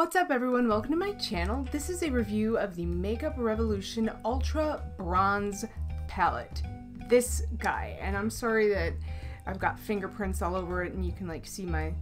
What's up everyone, welcome to my channel. This is a review of the Makeup Revolution Ultra Bronze Palette. This guy, and I'm sorry that I've got fingerprints all over it and you can like see my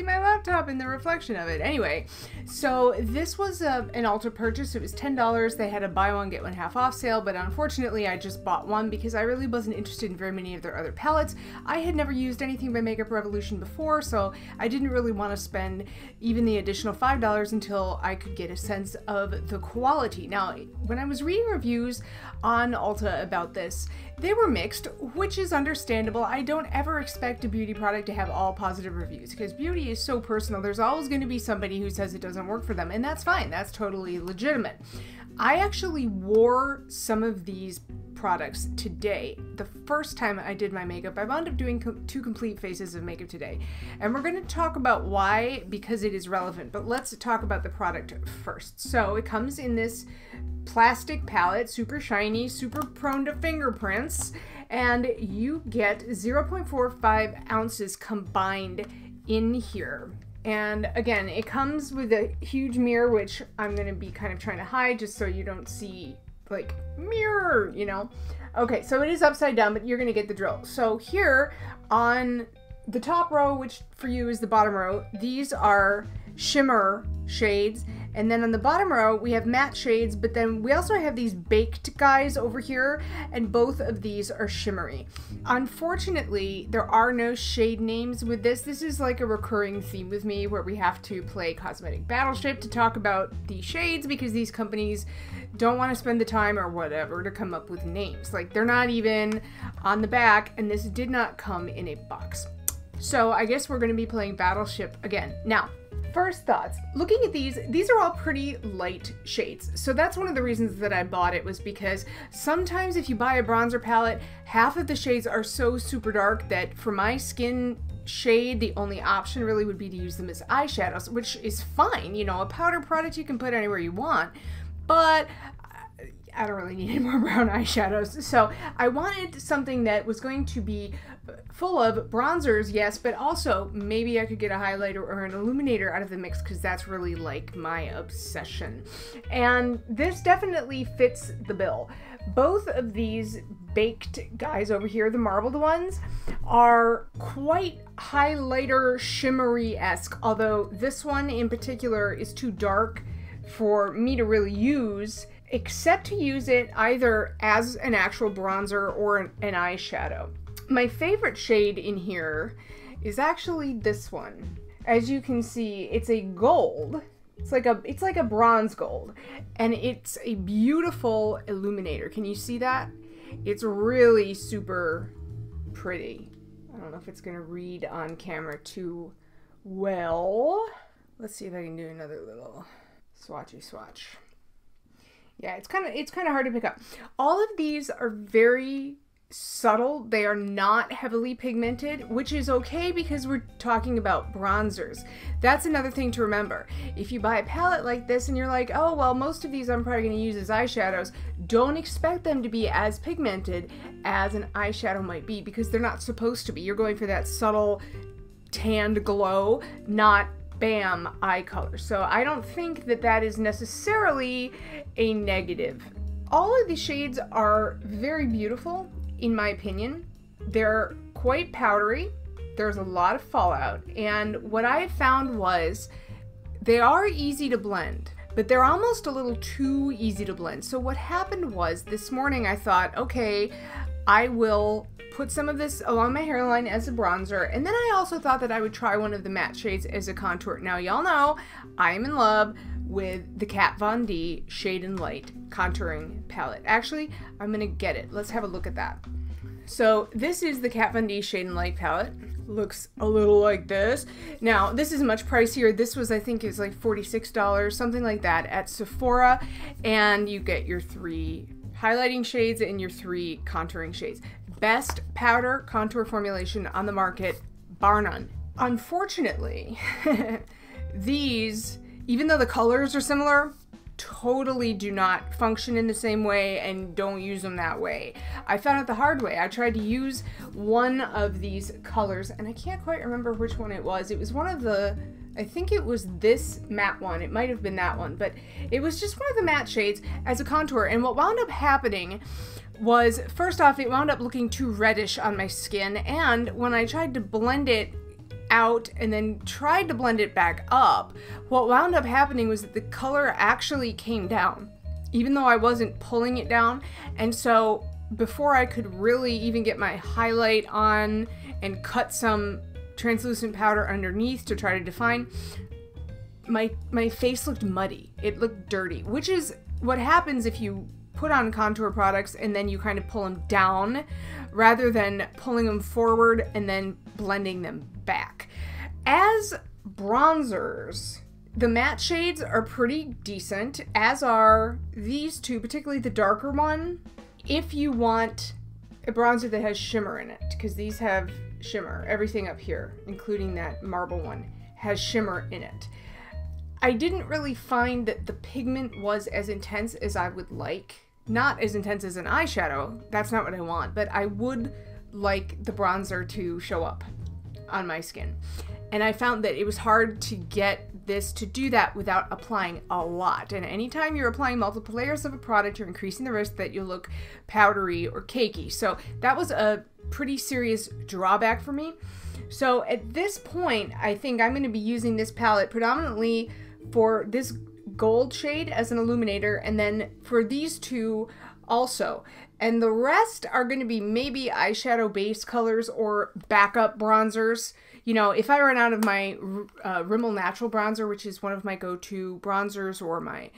laptop in the reflection of it. Anyway, so this was an Ulta purchase. It was $10. They had a buy one get one half off sale, but unfortunately I just bought one because I really wasn't interested in very many of their other palettes. I had never used anything by Makeup Revolution before, so I didn't really want to spend even the additional $5 until I could get a sense of the quality. Now, when I was reading reviews on Ulta about this, they were mixed, which is understandable. I don't ever expect a beauty product to have all positive reviews because beauty is so personal. There's always going to be somebody who says it doesn't work for them, and that's fine. That's totally legitimate. I actually wore some of these products today. The first time I did my makeup, I wound up doing two complete faces of makeup today. And we're going to talk about why, because it is relevant, but let's talk about the product first. So it comes in this plastic palette, super shiny, super prone to fingerprints, and you get 0.45 ounces combined in here. And again, it comes with a huge mirror, which I'm going to be kind of trying to hide just so you don't see, like, mirror, you know? Okay, so it is upside down, but you're going to get the drill. So here on the top row, which for you is the bottom row, these are shimmer shades. And then on the bottom row, we have matte shades, but then we also have these baked guys over here, and both of these are shimmery. Unfortunately, there are no shade names with this. This is like a recurring theme with me where we have to play Cosmetic Battleship to talk about the shades because these companies don't want to spend the time or whatever to come up with names. Like, they're not even on the back, and this did not come in a box. So I guess we're going to be playing Battleship again. Now, first thoughts. Looking at these are all pretty light shades. So that's one of the reasons that I bought it, was because sometimes if you buy a bronzer palette, half of the shades are so super dark that for my skin shade, the only option really would be to use them as eyeshadows, which is fine. You know, a powder product you can put anywhere you want, but I don't really need any more brown eyeshadows. So I wanted something that was going to be full of bronzers, yes, but also maybe I could get a highlighter or an illuminator out of the mix because that's really like my obsession. And this definitely fits the bill. Both of these baked guys over here, the marbled ones, are quite highlighter shimmery-esque, although this one in particular is too dark for me to really use, except to use it either as an actual bronzer or an eyeshadow. My favorite shade in here is actually this one. As you can see, it's a gold. It's like a bronze gold, and it's a beautiful illuminator. Can you see that? It's really super pretty. I don't know if it's gonna read on camera too well. Let's see if I can do another little swatchy swatch. Yeah, it's kind of hard to pick up. All of these are very subtle. They are not heavily pigmented, which is okay because we're talking about bronzers. That's another thing to remember. If you buy a palette like this and you're like, oh, well, most of these I'm probably going to use as eyeshadows, don't expect them to be as pigmented as an eyeshadow might be because they're not supposed to be. You're going for that subtle tanned glow, not bam eye color. So I don't think that that is necessarily a negative. All of these shades are very beautiful, in my opinion. They're quite powdery. There's a lot of fallout. And what I found was they are easy to blend, but they're almost a little too easy to blend. So what happened was this morning I thought, okay, I will put some of this along my hairline as a bronzer, and then I also thought that I would try one of the matte shades as a contour. Now, y'all know I am in love with the Kat Von D Shade and Light contouring palette. Actually, I'm gonna get it. Let's have a look at that. So this is the Kat Von D Shade and Light palette. Looks a little like this. Now, this is much pricier. This was, I think, is like $46, something like that, at Sephora, and you get your 3 highlighting shades and your 3 contouring shades. Best powder contour formulation on the market, bar none. Unfortunately, these, even though the colors are similar, totally do not function in the same way and don't use them that way. I found it the hard way. I tried to use one of these colors and I can't quite remember which one it was. It was one of the I think it was this matte one. It might have been that one, but it was just one of the matte shades as a contour. And what wound up happening was, first off, it wound up looking too reddish on my skin. And when I tried to blend it out and then tried to blend it back up, what wound up happening was that the color actually came down, even though I wasn't pulling it down. And so before I could really even get my highlight on and cut some translucent powder underneath to try to define, my face looked muddy. It looked dirty, which is what happens if you put on contour products and then you kind of pull them down rather than pulling them forward and then blending them back. As bronzers, the matte shades are pretty decent, as are these two, particularly the darker one, if you want a bronzer that has shimmer in it, because these have shimmer. Everything up here, including that marble one, has shimmer in it. I didn't really find that the pigment was as intense as I would like. Not as intense as an eyeshadow, that's not what I want, but I would like the bronzer to show up on my skin. And I found that it was hard to get this to do that without applying a lot. And anytime you're applying multiple layers of a product, you're increasing the risk that you'll look powdery or cakey. So that was a pretty serious drawback for me. So at this point, I think I'm going to be using this palette predominantly for this gold shade as an illuminator, and then for these two also. And the rest are going to be maybe eyeshadow base colors or backup bronzers. You know, if I run out of my Rimmel Natural Bronzer, which is one of my go-to bronzers, or my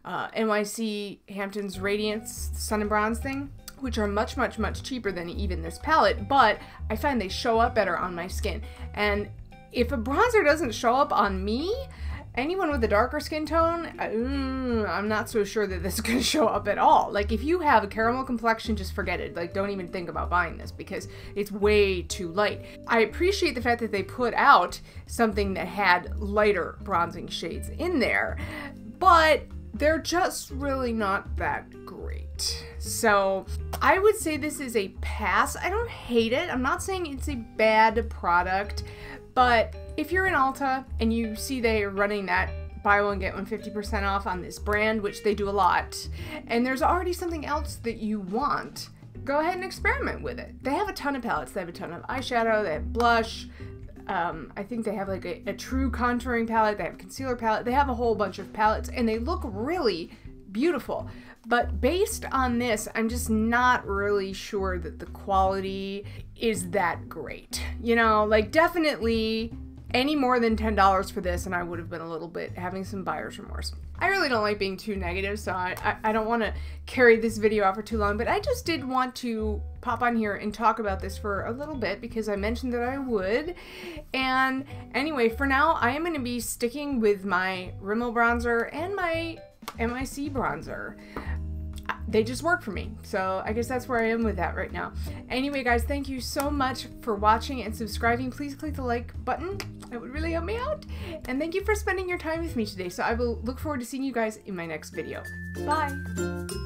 NYC Hamptons Radiance Sun and Bronze thing, which are much, much, much cheaper than even this palette, but I find they show up better on my skin. And if a bronzer doesn't show up on me, anyone with a darker skin tone, I'm not so sure that this is going to show up at all. Like, if you have a caramel complexion, just forget it. Like, don't even think about buying this because it's way too light. I appreciate the fact that they put out something that had lighter bronzing shades in there, but they're just really not that great. So I would say this is a pass. I don't hate it. I'm not saying it's a bad product, but if you're in Ulta and you see they're running that buy one get one 50% off on this brand, which they do a lot, and there's already something else that you want, go ahead and experiment with it. They have a ton of palettes. They have a ton of eyeshadow, they have blush, I think they have like a true contouring palette, they have a concealer palette, they have a whole bunch of palettes, and they look really beautiful. But based on this, I'm just not really sure that the quality is that great. You know, like, definitely any more than $10 for this and I would have been a little bit having some buyer's remorse. I really don't like being too negative, so I don't want to carry this video out for too long, but I just did want to pop on here and talk about this for a little bit because I mentioned that I would. And anyway, for now, I am going to be sticking with my Rimmel bronzer and my NYC bronzer. They just work for me, so I guess that's where I am with that right now. Anyway, guys, thank you so much for watching and subscribing. Please click the like button. That would really help me out. And thank you for spending your time with me today. So I will look forward to seeing you guys in my next video. Bye!